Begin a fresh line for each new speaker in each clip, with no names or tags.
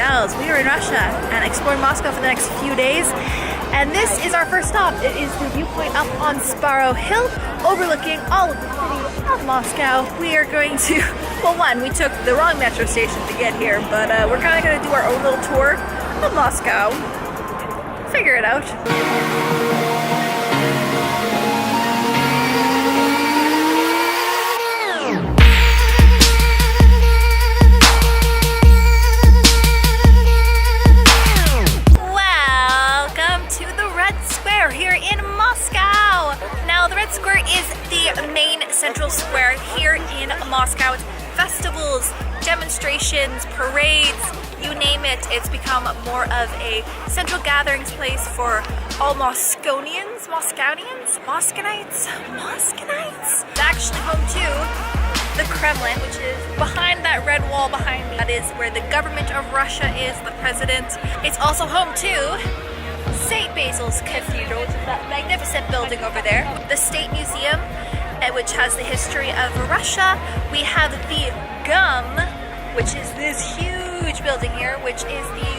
gals, we are in Russia and exploring Moscow for the next few days. And this is our first stop. It is the viewpoint up on Sparrow Hill, overlooking all of the city of Moscow. We are going to, well, one, we took the wrong metro station to get here, but we're kind of going to do our own little tour of Moscow. Figure it out. Here in Moscow. Now the Red Square is the main central square here in Moscow. It's festivals, demonstrations, parades, you name it. It's become more of a central gatherings place for all Mosconians, Moskonites. It's actually home to the Kremlin, which is behind that red wall behind me. That is where the government of Russia is, the president. It's also home to St. Basil's Cathedral, which is that magnificent building over there. The State Museum, which has the history of Russia. We have the GUM, which is this huge building here, which is the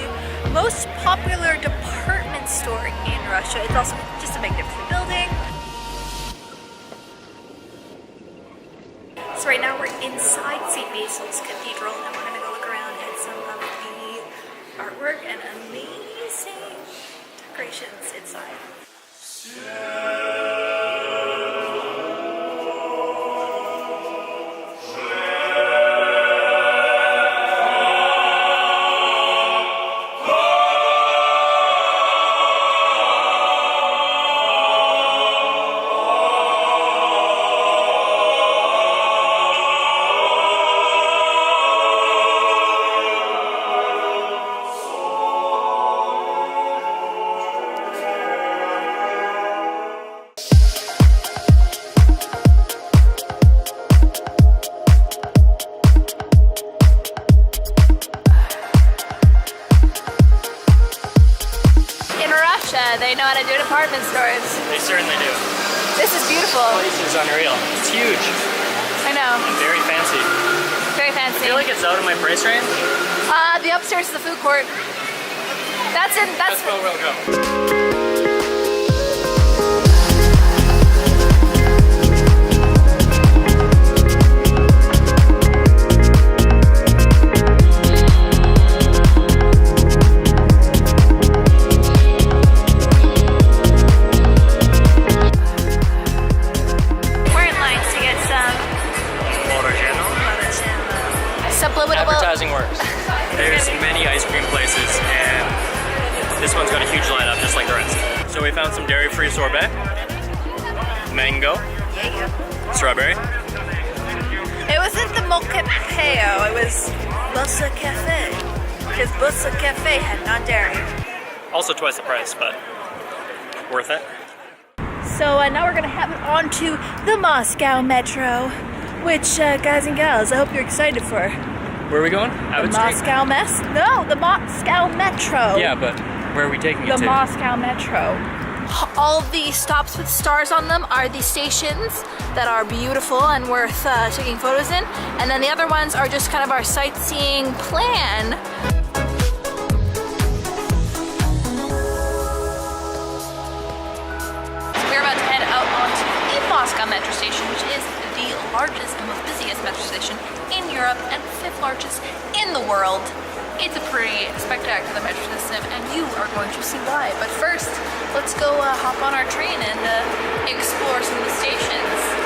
most popular department store in Russia. It's also just a magnificent building. So right now we're inside St. Basil's Cathedral, and we're going to go look around at some of the artwork and amazing decorations inside. They know how to do department stores.
They certainly do.
This is beautiful.
This place is unreal. It's huge.
I know.
And very fancy.
Very fancy.
I feel like it's out of my price range.
The upstairs is the food court. That's
where we'll go. Advertising works. There's many ice cream places, and this one's got a huge lineup just like the rest. So we found some dairy-free sorbet, mango, strawberry.
It wasn't the mocha peo, it was Bossa Cafe, because Bossa Cafe had non-dairy.
Also twice the price, but worth it.
So now we're gonna head on to the Moscow Metro, which guys and gals, I hope you're excited for.
Where are we going?
The Moscow the Moscow Metro.
Yeah, but where are we taking it to?
The Moscow Metro. All the stops with stars on them are the stations that are beautiful and worth taking photos in. And then the other ones are just kind of our sightseeing plan. So we're about to head out onto the Moscow Metro Station, which is the largest and most busiest metro station in Europe and 5th largest in the world. It's a pretty spectacular metro system, and you are going to see why. But first, let's go hop on our train and explore some of the stations.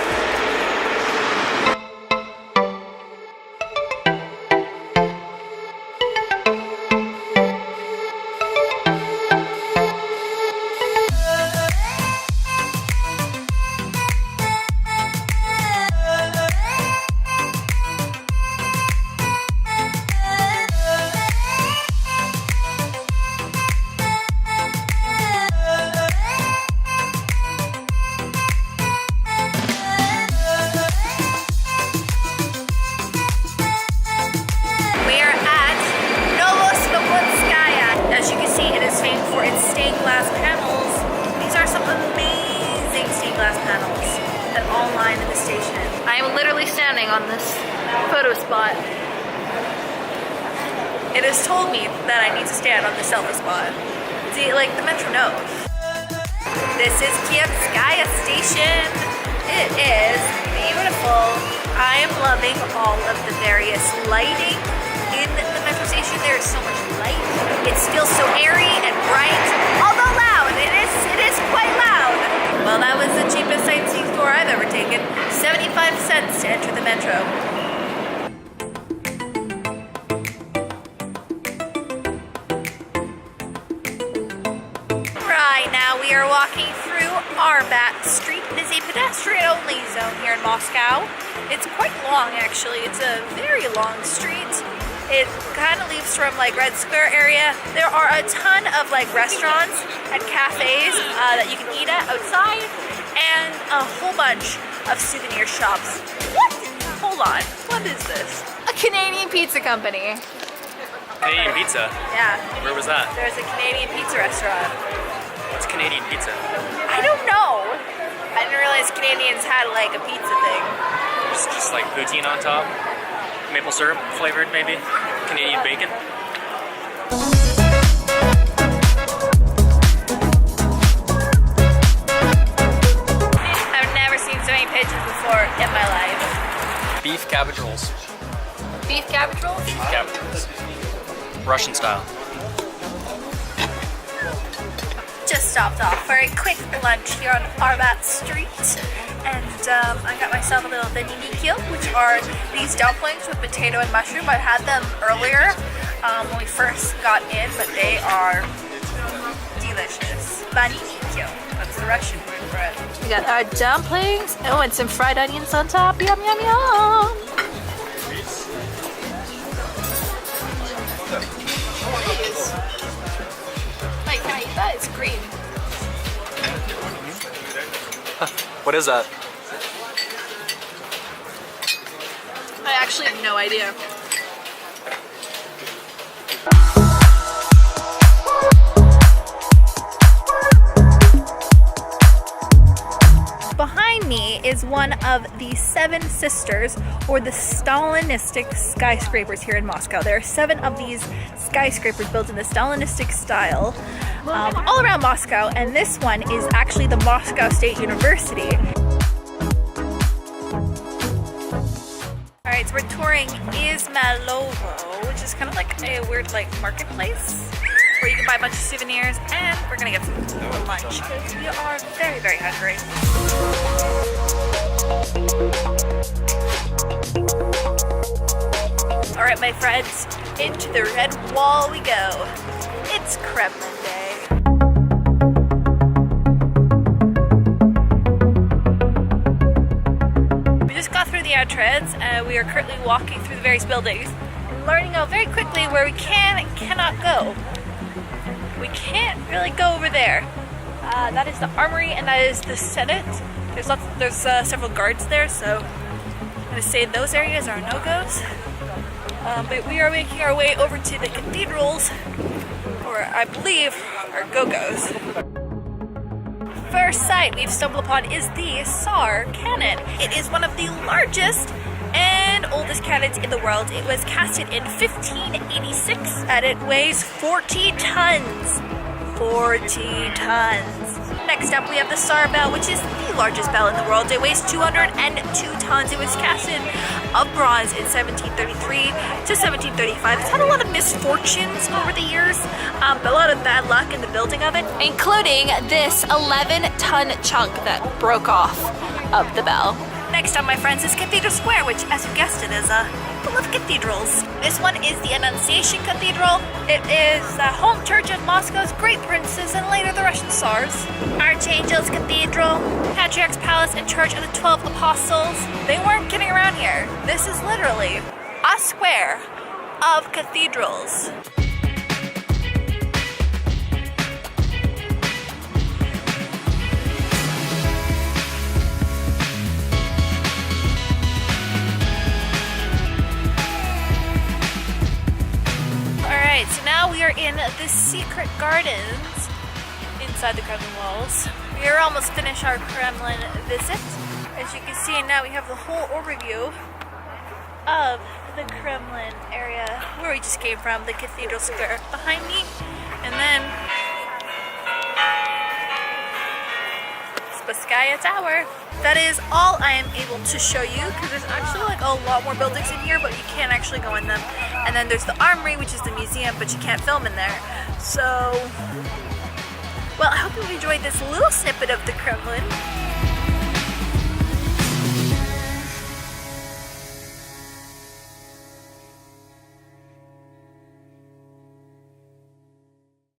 I am literally standing on this photo spot. It has told me that I need to stand on the selfie spot. See, like the metro knows. This is Kievskaya Station. It is beautiful. I am loving all of the various lighting in the metro station. There is so much light. It feels so airy and bright, although loud. It is quite loud. Well, that was the cheapest sightseeing tour I've ever taken. 75 cents to enter the metro. Right now we are walking through Arbat Street. It is a pedestrian-only zone here in Moscow. It's quite long, actually. It's a very long street. It kind of leaves from like Red Square area. There are a ton of like restaurants and cafes that you can eat at outside, and a whole bunch of souvenir shops. What? Hold on. What is this? A Canadian pizza company.
Canadian pizza?
Yeah.
Where was that?
There's a Canadian pizza restaurant.
What's Canadian pizza?
I don't know. I didn't realize Canadians had like a pizza thing.
It's just like poutine on top. Maple syrup flavored, maybe? Canadian bacon?
I've never seen so many pigeons before in my life.
Beef cabbage rolls.
Beef cabbage rolls?
Beef cabbage rolls. Russian style.
Just stopped off for a quick lunch here on Arbat Street, and I got myself a little veninikyo, which are these dumplings with potato and mushroom. I had them earlier when we first got in, but they are delicious. Veninikyo, that's the Russian word for it. We got our dumplings, oh, and some fried onions on top. Yum, yum, yum. Wait, can I eat that? It's green.
What is that?
I actually have no idea. Behind me is one of the 7 sisters, or the Stalinistic skyscrapers here in Moscow. There are 7 of these skyscrapers built in the Stalinistic style all around Moscow, and this one is actually the Moscow State University. Alright, so we're touring Izmailovo, which is kind of like a weird like marketplace where you can buy a bunch of souvenirs, and we're gonna get some lunch because we are very, very hungry. Alright, my friends, into the Red Wall we go. It's Kremlin Day. We just got through the entrance and we are currently walking through the various buildings, learning out very quickly where we can and cannot go. We can't really go over there. That is the Armory and that is the Senate. There's several guards there, so I'm gonna say those areas are no-goes. But we are making our way over to the cathedrals, or I believe are go-go's. First sight we've stumbled upon is the Tsar cannon. It is one of the largest and oldest cannons in the world. It was casted in 1586 and it weighs 40 tons. 40 tons. Next up we have the Tsar bell, which is the largest bell in the world. It weighs 202 tons. It was casted of bronze in 1733 to 1735. It's had a lot of misfortunes over the years, but a lot of bad luck in the building of it, including this 11-ton chunk that broke off of the bell. Next up, my friends, is Cathedral Square, which, as you guessed it, is full of cathedrals. This one is the Annunciation Cathedral. It is the home church of Moscow's great princes and later the Russian Tsars. Archangel's Cathedral, Patriarch's Palace, and Church of the 12 Apostles. They weren't kidding around here. This is literally a square of cathedrals. Alright, so now we are in the secret gardens inside the Kremlin walls. We are almost finished our Kremlin visit. As you can see, now we have the whole overview of the Kremlin area where we just came from, the Cathedral Square behind me, and then Spasskaya Tower. That is all I am able to show you because there's actually like a lot more buildings in here, but you can't actually go in them. And then there's the Armory, which is the museum, but you can't film in there. So, well, I hope you enjoyed this little snippet of the Kremlin.